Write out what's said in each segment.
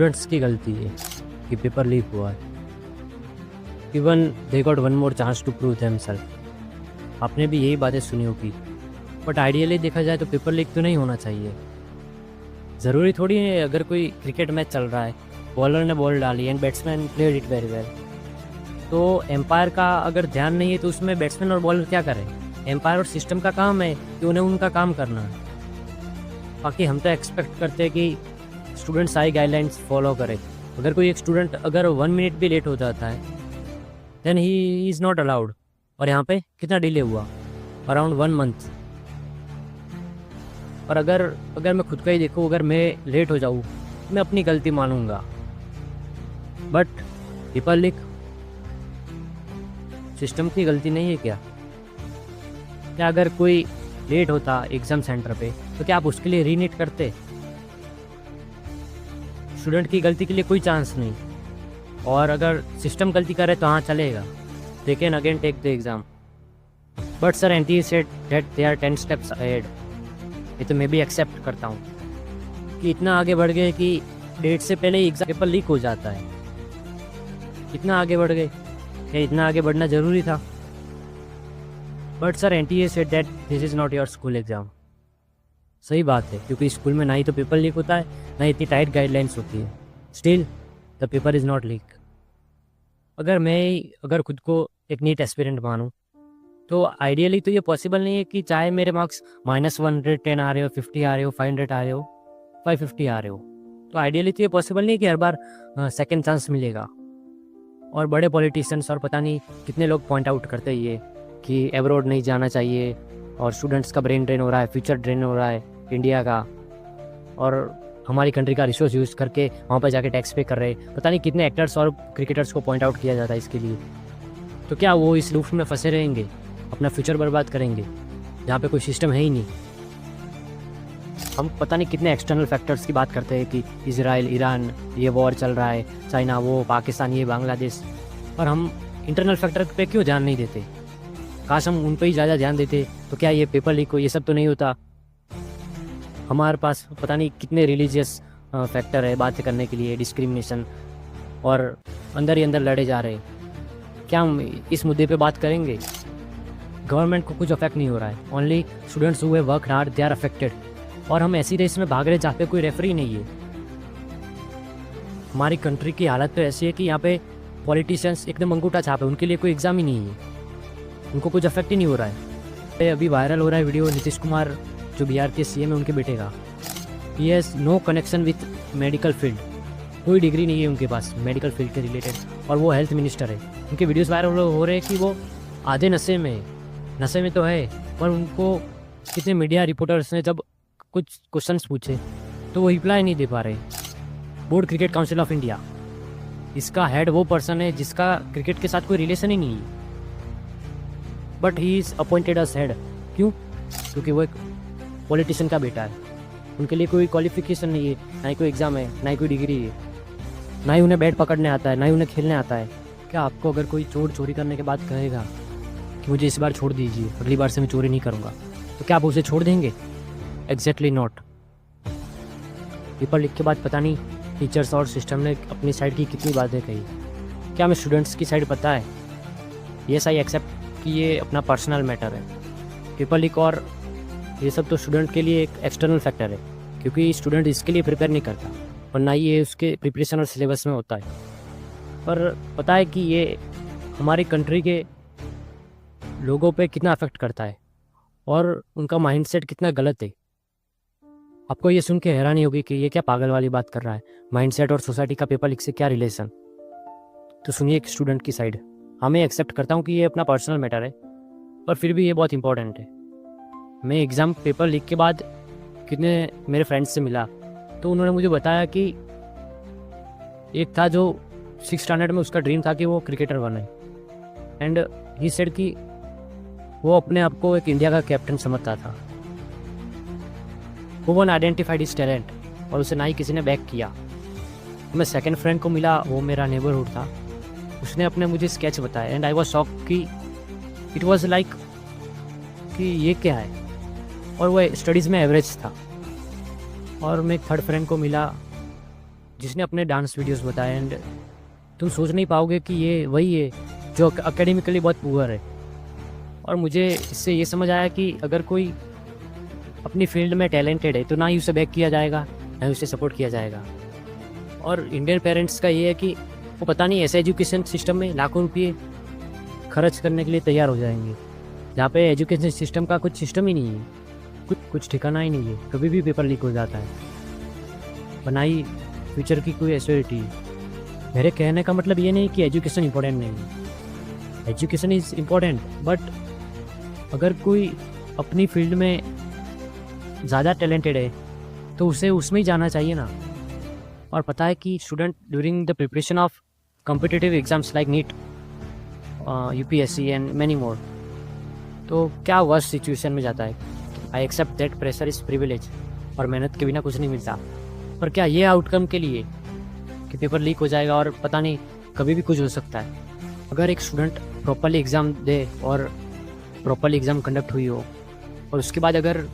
Students की गलती है कि पेपर लीक हुआ है। Even they got one more chance to prove themself. आपने भी यही बातें सुनी होगी, बट आइडियली देखा जाए तो पेपर लीक तो नहीं होना चाहिए। ज़रूरी थोड़ी है अगर कोई क्रिकेट मैच चल रहा है, बॉलर ने बॉल डाली and batsman played it very well, तो एम्पायर का अगर ध्यान नहीं है तो उसमें बैट्समैन और बॉलर क्या करें? एम्पायर और सिस्टम का काम है कि उन्हें उनका काम करना है। बाकी हम तो एक्सपेक्ट करते हैं कि स्टूडेंट सारी गाइडलाइंस फॉलो करे। अगर कोई एक स्टूडेंट अगर 1 मिनट भी लेट हो जाता है then he is not allowed. और यहाँ पे कितना डिले हुआ? Around 1 month. और अगर मैं खुद का ही देखूँ, अगर मैं लेट हो जाऊँ मैं अपनी गलती मानूंगा, बट पेपर लीक सिस्टम की गलती नहीं है क्या? क्या अगर कोई लेट होता एग्ज़ाम सेंटर पे तो क्या आप उसके लिए रीनीट करते? स्टूडेंट की गलती के लिए कोई चांस नहीं। और अगर सिस्टम गलती करे तो हाँ चलेगा, they can again take the exam. But sir NTA said that they are 10 steps ahead. ये तो मैं भी एक्सेप्ट करता हूँ कि इतना आगे बढ़ गए कि डेट से पहले ही एग्ज़ाम पेपर लीक हो जाता है। इतना आगे बढ़ गए, क्या इतना आगे बढ़ना ज़रूरी था? But sir NTA said that this is not your school exam. सही बात है, क्योंकि स्कूल में ना ही तो पेपर लीक होता है, ना इतनी टाइट गाइडलाइंस होती है। Still the paper is not leak. अगर खुद को एक नीट एस्पिरेंट मानूँ तो आइडियली तो ये पॉसिबल नहीं है कि चाहे मेरे मार्क्स -110 आ रहे हो, 50 आ रहे हो, 500 आ रहे हो, 550 आ रहे हो, तो आइडियली तो ये पॉसिबल नहीं है कि हर बार सेकेंड चांस मिलेगा। और बड़े पॉलिटिशियंस और पता नहीं कितने लोग पॉइंट आउट करते हैं ये कि एब्रॉड नहीं जाना चाहिए और स्टूडेंट्स का ब्रेन ड्रेन हो रहा है, फ्यूचर ड्रेन हो रहा है इंडिया का, और हमारी कंट्री का रिसोर्स यूज़ करके वहाँ पर जाके टैक्स पे कर रहे हैं। पता नहीं कितने एक्टर्स और क्रिकेटर्स को पॉइंट आउट किया जाता है इसके लिए। तो क्या वो इस लूप में फंसे रहेंगे, अपना फ्यूचर बर्बाद करेंगे जहाँ पे कोई सिस्टम है ही नहीं? हम पता नहीं कितने एक्सटर्नल फैक्टर्स की बात करते हैं कि इजराइल, ईरान, ये वॉर चल रहा है, चाइना वो, पाकिस्तान ये, बांग्लादेश, और हम इंटरनल फैक्टर पे क्यों ध्यान नहीं देते? काश हम उन पे ही ज़्यादा ध्यान देते तो क्या ये पेपर लीक हो ये सब तो नहीं होता। हमारे पास पता नहीं कितने रिलीजियस फैक्टर है बातें करने के लिए, डिस्क्रिमिनेशन, और अंदर ही अंदर लड़े जा रहे हैं। क्या हम इस मुद्दे पे बात करेंगे? गवर्नमेंट को कुछ अफेक्ट नहीं हो रहा है, only students who work hard they are affected. और हम ऐसी रेस में भाग रहे जहाँ पे कोई रेफरी नहीं है। हमारी कंट्री की हालत तो ऐसी है कि यहाँ पे पॉलिटिशियंस एकदम अंगूठा छाप है, उनके लिए कोई एग्ज़ाम ही नहीं है, उनको कुछ अफेक्ट ही नहीं हो रहा है। अभी वायरल हो रहा है वीडियो नीतीश कुमार जो बिहार के सीएम है उनके बेटे का। He has no connection with medical field, कोई डिग्री नहीं है उनके पास मेडिकल फील्ड के रिलेटेड, और वो हेल्थ मिनिस्टर है। उनके वीडियोस वायरल हो रहे हैं कि वो आधे नशे में तो है, पर उनको कितने मीडिया रिपोर्टर्स ने जब कुछ क्वेश्चंस पूछे तो वो रिप्लाई नहीं दे पा रहे। Board cricket council of India, इसका हेड वो पर्सन है जिसका क्रिकेट के साथ कोई रिलेशन ही नहीं है, but he is appointed as head. क्यों? क्योंकि वो एक पॉलिटिशियन का बेटा है। उनके लिए कोई क्वालिफिकेशन नहीं है, ना ही कोई एग्ज़ाम है, ना ही कोई डिग्री है, ना ही उन्हें बैट पकड़ने आता है, ना ही उन्हें खेलने आता है। क्या आपको अगर कोई चोरी करने के बाद कहेगा कि मुझे इस बार छोड़ दीजिए, अगली बार से मैं चोरी नहीं करूँगा, तो क्या आप उसे छोड़ देंगे? Exactly not. पेपर लीक के बाद पता नहीं टीचर्स और सिस्टम ने अपनी साइड की कितनी बातें कही। क्या हमें स्टूडेंट्स की साइड पता है? येस आई एक्सेप्ट कि ये अपना पर्सनल मैटर है। पेपर लीक और ये सब तो स्टूडेंट के लिए एक एक्सटर्नल फैक्टर है, क्योंकि स्टूडेंट इसके लिए प्रिपेयर नहीं करता और ना ही ये उसके प्रिपरेशन और सिलेबस में होता है। पर पता है कि ये हमारी कंट्री के लोगों पे कितना अफेक्ट करता है और उनका माइंडसेट कितना गलत है। आपको ये सुन के हैरानी होगी कि ये क्या पागल वाली बात कर रहा है, माइंडसेट और सोसाइटी का पेपर लीक से क्या रिलेशन? तो सुनिए एक स्टूडेंट की साइड। मैं एक्सेप्ट करता हूँ कि ये अपना पर्सनल मैटर है, पर फिर भी ये बहुत इंपॉर्टेंट है। मैं एग्ज़ाम पेपर लीक के बाद कितने मेरे फ्रेंड्स से मिला तो उन्होंने मुझे बताया कि एक था जो 6th स्टैंडर्ड में उसका ड्रीम था कि वो क्रिकेटर बने, एंड ही सेड कि वो अपने आप को एक इंडिया का कैप्टन समझता था। वो वन आइडेंटिफाइड हिज टैलेंट और उसे ना ही किसी ने बैक किया। मैं सेकंड फ्रेंड को मिला, वो मेरा नेबरहुड था, उसने अपने मुझे स्केच बताया एंड आई वाज शॉक कि इट वाज लाइक कि ये क्या है, और वो स्टडीज़ में एवरेज था। और मैं एक थर्ड फ्रेंड को मिला, जिसने अपने डांस वीडियोस बताए, एंड तुम सोच नहीं पाओगे कि ये वही है जो एकेडमिकली बहुत पुअर है। और मुझे इससे ये समझ आया कि अगर कोई अपनी फील्ड में टैलेंटेड है तो ना ही उसे बैक किया जाएगा, ना ही उसे सपोर्ट किया जाएगा। और इंडियन पेरेंट्स का ये है कि वो पता नहीं ऐसे एजुकेशन सिस्टम में लाखों रुपये खर्च करने के लिए तैयार हो जाएंगे, जहाँ पे एजुकेशन सिस्टम का कुछ सिस्टम ही नहीं है, कुछ ठिकाना ही नहीं है, कभी भी पेपर लीक हो जाता है, बनाई फ्यूचर की कोई एश्योरिटी। मेरे कहने का मतलब ये नहीं कि एजुकेशन इम्पोर्टेंट नहीं है, एजुकेशन इज़ इम्पोर्टेंट, बट अगर कोई अपनी फील्ड में ज़्यादा टैलेंटेड है तो उसे उसमें ही जाना चाहिए ना। और पता है कि student during the preparation of competitive exams like NEET, UPSC and many more, तो क्या वर्स्ट सिचुएशन में जाता है। I accept that pressure is privilege, और मेहनत के बिना कुछ नहीं मिलता। पर क्या ये आउटकम के लिए कि पेपर लीक हो जाएगा और पता नहीं कभी भी कुछ हो सकता है। अगर एक स्टूडेंट प्रॉपरली एग्ज़ाम दे और प्रॉपरली एग्ज़ाम कंडक्ट हुई हो, और उसके बाद अगर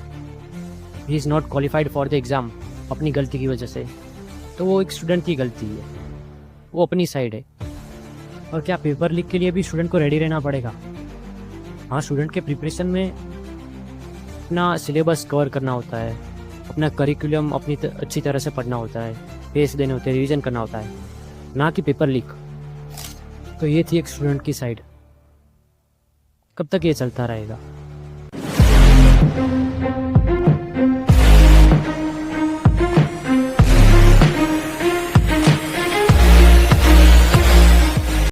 ही is not qualified for the exam अपनी गलती की वजह से, तो वो एक स्टूडेंट की गलती है, वो अपनी साइड है। और क्या पेपर लीक के लिए भी स्टूडेंट को रेडी रहना पड़ेगा? हाँ, स्टूडेंट के प्रिपरेशन में अपना सिलेबस कवर करना होता है, अपना करिकुलम अपनी अच्छी तरह से पढ़ना होता है, टेस्ट देने होते हैं, रिवीजन करना होता है, ना कि पेपर लीक। तो ये थी एक स्टूडेंट की साइड। कब तक ये चलता रहेगा?